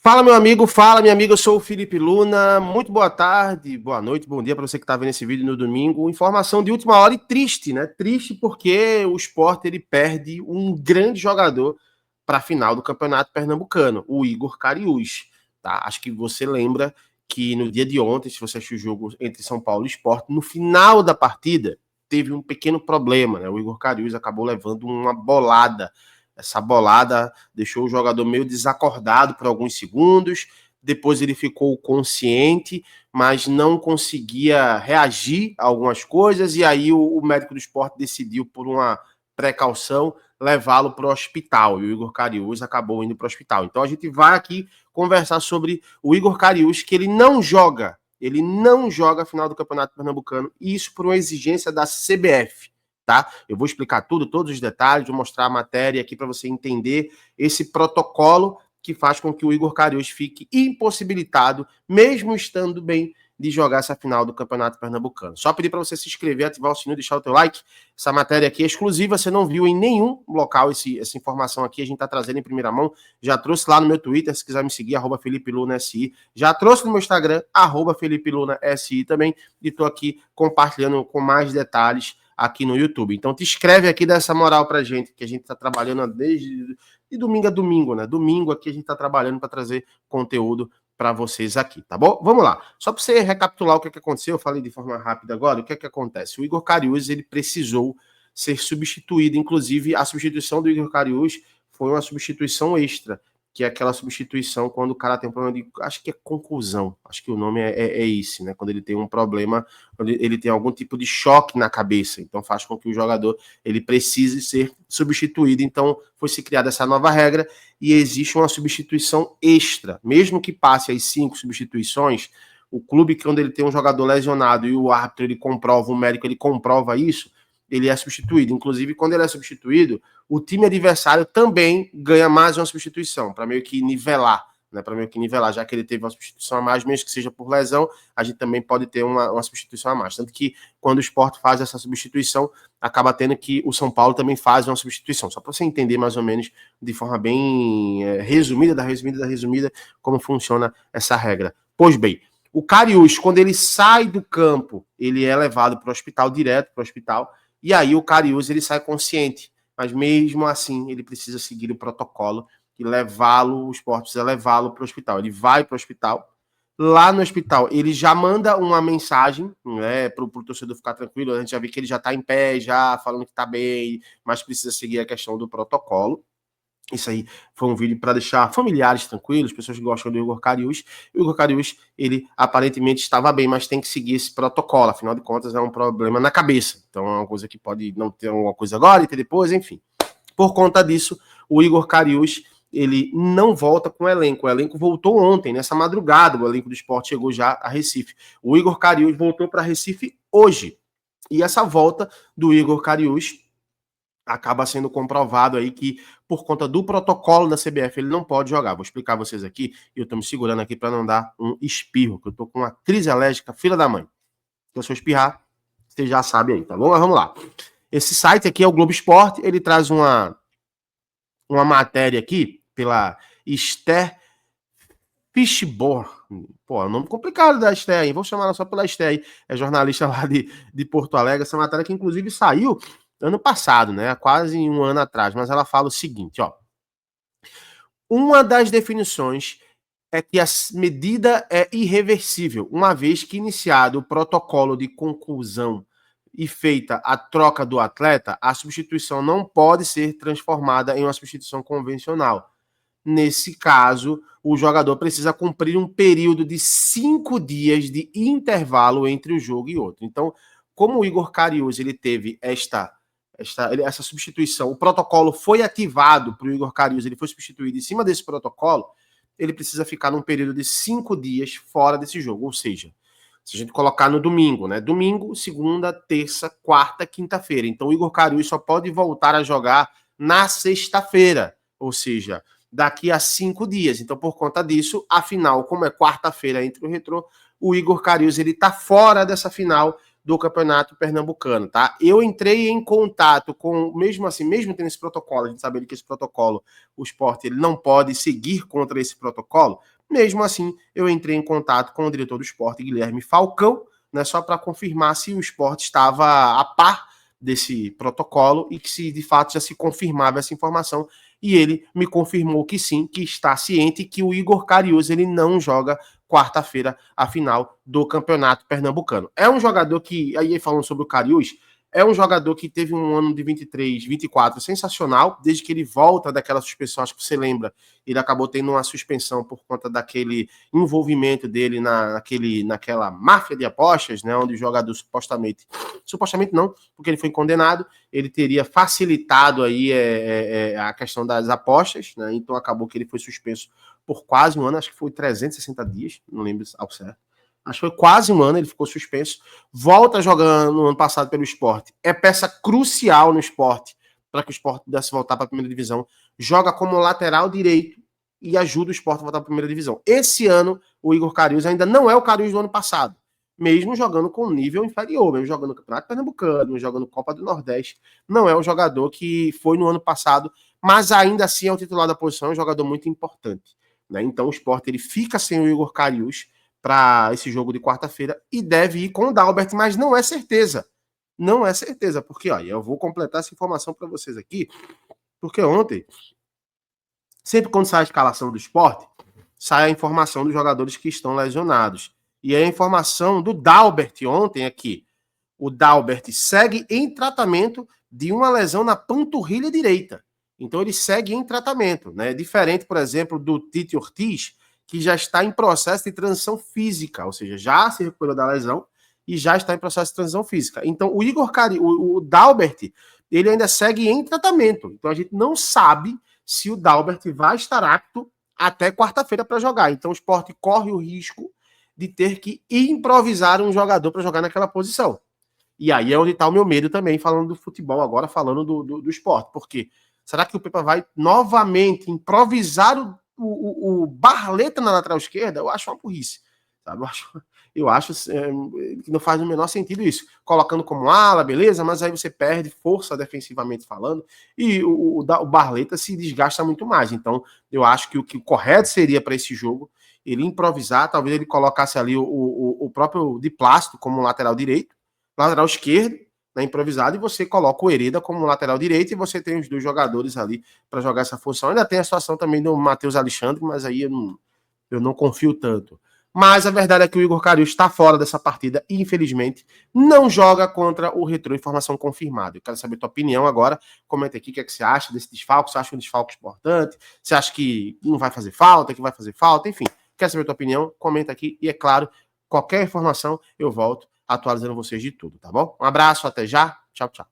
Fala, meu amigo, fala, minha amiga, eu sou o Felipe Luna. Muito boa tarde, boa noite, bom dia para você que está vendo esse vídeo no domingo. Informação de última hora e triste, né? Triste porque o Sport ele perde um grande jogador para a final do Campeonato Pernambucano, o Igor Cariús. Tá? Acho que você lembra que no dia de ontem, se você assistiu o jogo entre São Paulo e Sport, no final da partida teve um pequeno problema, né? O Igor Cariús acabou levando uma bolada. Essa bolada deixou o jogador meio desacordado por alguns segundos. Depois ele ficou consciente, mas não conseguia reagir a algumas coisas. E aí o médico do esporte decidiu, por uma precaução, levá-lo para o hospital. E o Igor Cariús acabou indo para o hospital. Então a gente vai aqui conversar sobre o Igor Cariús, que ele não joga. Ele não joga a final do Campeonato Pernambucano. E isso por uma exigência da CBF. Tá? Eu vou explicar tudo, todos os detalhes, vou mostrar a matéria aqui para você entender esse protocolo que faz com que o Igor Cariús fique impossibilitado, mesmo estando bem, de jogar essa final do Campeonato Pernambucano. Só pedir para você se inscrever, ativar o sininho, deixar o teu like. Essa matéria aqui é exclusiva, você não viu em nenhum local essa informação aqui, a gente está trazendo em primeira mão. Já trouxe lá no meu Twitter, se quiser me seguir, @FelipeLunaSI. Já trouxe no meu Instagram, @FelipeLunaSI também, e estou aqui compartilhando com mais detalhes aqui no YouTube. Então te inscreve aqui, dá essa moral pra gente, que a gente tá trabalhando desde de domingo a domingo, né? Domingo aqui a gente tá trabalhando para trazer conteúdo para vocês aqui, tá bom? Vamos lá. Só para você recapitular o que aconteceu, eu falei de forma rápida agora, o que acontece? O Igor Cariús, ele precisou ser substituído, inclusive a substituição do Igor Cariús foi uma substituição extra, que é aquela substituição quando o cara tem um problema de, acho que é conclusão, acho que o nome é esse, né? Quando ele tem um problema, quando ele tem algum tipo de choque na cabeça, então faz com que o jogador ele precise ser substituído. Então foi se criada essa nova regra e existe uma substituição extra, mesmo que passe as 5 substituições, o clube, quando ele tem um jogador lesionado e o árbitro ele comprova, o médico ele comprova isso, ele é substituído. Inclusive, quando ele é substituído, o time adversário também ganha mais uma substituição, para meio que nivelar, né? Para meio que nivelar, já que ele teve uma substituição a mais, mesmo que seja por lesão, a gente também pode ter uma substituição a mais. Tanto que quando o Sport faz essa substituição, acaba tendo que o São Paulo também faz uma substituição. Só para você entender mais ou menos, de forma bem resumida, como funciona essa regra. Pois bem, o Cariús, quando ele sai do campo, ele é levado para o hospital, direto para o hospital, e aí o Cariús ele sai consciente, mas mesmo assim ele precisa seguir o protocolo e levá-lo, o Sport precisa levá-lo para o hospital. Ele vai para o hospital, lá no hospital ele já manda uma mensagem, né, para o torcedor ficar tranquilo, a gente já vê que ele já está em pé, já falando que está bem, mas precisa seguir a questão do protocolo. Isso aí foi um vídeo para deixar familiares tranquilos, pessoas que gostam do Igor Cariús. O Igor Cariús, ele aparentemente estava bem, mas tem que seguir esse protocolo. Afinal de contas, é um problema na cabeça. Então é uma coisa que pode não ter uma coisa agora e ter depois, enfim. Por conta disso, o Igor Cariús, ele não volta com o elenco. O elenco voltou ontem, nessa madrugada. O elenco do Sport chegou já a Recife. O Igor Cariús voltou para Recife hoje. E essa volta do Igor Cariús acaba sendo comprovado aí que, por conta do protocolo da CBF, ele não pode jogar. Vou explicar a vocês aqui, e eu tô me segurando aqui para não dar um espirro, que eu tô com uma crise alérgica, filha da mãe. Então, se eu espirrar, você já sabe aí, tá bom? Mas vamos lá. Esse site aqui é o Globo Esporte, ele traz uma matéria aqui, pela Esther Fishborn. Pô, é um nome complicado da Esther aí, vou chamar ela só pela Esther aí, é jornalista lá de Porto Alegre, essa matéria que inclusive saiu ano passado, né? Há quase um ano atrás, mas ela fala o seguinte, ó. Uma das definições é que a medida é irreversível, uma vez que iniciado o protocolo de conclusão e feita a troca do atleta, a substituição não pode ser transformada em uma substituição convencional. Nesse caso, o jogador precisa cumprir um período de 5 dias de intervalo entre um jogo e outro. Então, como o Igor Cariús ele teve essa substituição, o protocolo foi ativado para o Igor Cariús, ele foi substituído em cima desse protocolo, ele precisa ficar num período de 5 dias fora desse jogo. Ou seja, se a gente colocar no domingo, né? Domingo, segunda, terça, quarta, quinta-feira. Então o Igor Cariús só pode voltar a jogar na sexta-feira. Ou seja, daqui a 5 dias. Então, por conta disso, a final, como é quarta-feira entre o Retrô, o Igor Cariús ele tá fora dessa final do Campeonato Pernambucano, tá? Eu entrei em contato com, mesmo assim, mesmo tendo esse protocolo, a gente sabendo que esse protocolo, o Sport, ele não pode seguir contra esse protocolo, mesmo assim, eu entrei em contato com o diretor do Sport, Guilherme Falcão, né, só para confirmar se o Sport estava a par desse protocolo e que se de fato já se confirmava essa informação, e ele me confirmou que sim, que está ciente que o Igor Cariús ele não joga quarta-feira a final do Campeonato Pernambucano. É um jogador que, aí falando sobre o Cariús, é um jogador que teve um ano de 23, 24 sensacional, desde que ele volta daquela suspensão, acho que você lembra, ele acabou tendo uma suspensão por conta daquele envolvimento dele naquela máfia de apostas, né, onde o jogador supostamente não, porque ele foi condenado, ele teria facilitado aí a questão das apostas, né, então acabou que ele foi suspenso por quase um ano, acho que foi 360 dias, não lembro ao certo. Acho que foi quase um ano, ele ficou suspenso. Volta jogando no ano passado pelo Sport. É peça crucial no Sport para que o Sport pudesse voltar para a primeira divisão. Joga como lateral direito e ajuda o Sport a voltar para a primeira divisão. Esse ano, o Igor Cariús ainda não é o Cariús do ano passado. Mesmo jogando com nível inferior, mesmo jogando no Campeonato Pernambucano, jogando Copa do Nordeste. Não é o jogador que foi no ano passado, mas ainda assim é o titular da posição, é um jogador muito importante. Né? Então o Sport ele fica sem o Igor Cariús para esse jogo de quarta-feira e deve ir com o Dalbert, mas não é certeza. Não é certeza, porque olha, eu vou completar essa informação para vocês aqui, porque ontem, sempre quando sai a escalação do Sport, sai a informação dos jogadores que estão lesionados. E a informação do Dalbert ontem aqui, o Dalbert segue em tratamento de uma lesão na panturrilha direita. Então ele segue em tratamento, né? Diferente, por exemplo, do Tite Ortiz, que já está em processo de transição física, ou seja, já se recuperou da lesão e já está em processo de transição física. Então o Igor o Dalbert, ele ainda segue em tratamento. Então a gente não sabe se o Dalbert vai estar apto até quarta-feira para jogar. Então o Sport corre o risco de ter que improvisar um jogador para jogar naquela posição. E aí é onde está o meu medo também, falando do futebol agora, falando do esporte. Porque será que o Pepa vai novamente improvisar o Barleta na lateral esquerda? Eu acho uma burrice. Sabe? Eu acho que não faz o menor sentido isso. Colocando como ala, beleza, mas aí você perde força defensivamente falando e o Barleta se desgasta muito mais. Então, eu acho que o correto seria para esse jogo ele improvisar, talvez ele colocasse ali o próprio Di Plácido como lateral direito, lateral esquerdo, né, improvisado, e você coloca o Hereda como lateral direito e você tem os dois jogadores ali para jogar essa função. Ainda tem a situação também do Matheus Alexandre, mas aí eu não confio tanto. Mas a verdade é que o Igor Cariús está fora dessa partida e, infelizmente, não joga contra o Retrô, informação confirmada. Eu quero saber a tua opinião agora. Comenta aqui o que é que você acha desse desfalque. Você acha um desfalque importante? Você acha que não vai fazer falta, que vai fazer falta? Enfim, quero saber a tua opinião. Comenta aqui e, é claro, qualquer informação eu volto atualizando vocês de tudo, tá bom? Um abraço, até já. Tchau, tchau.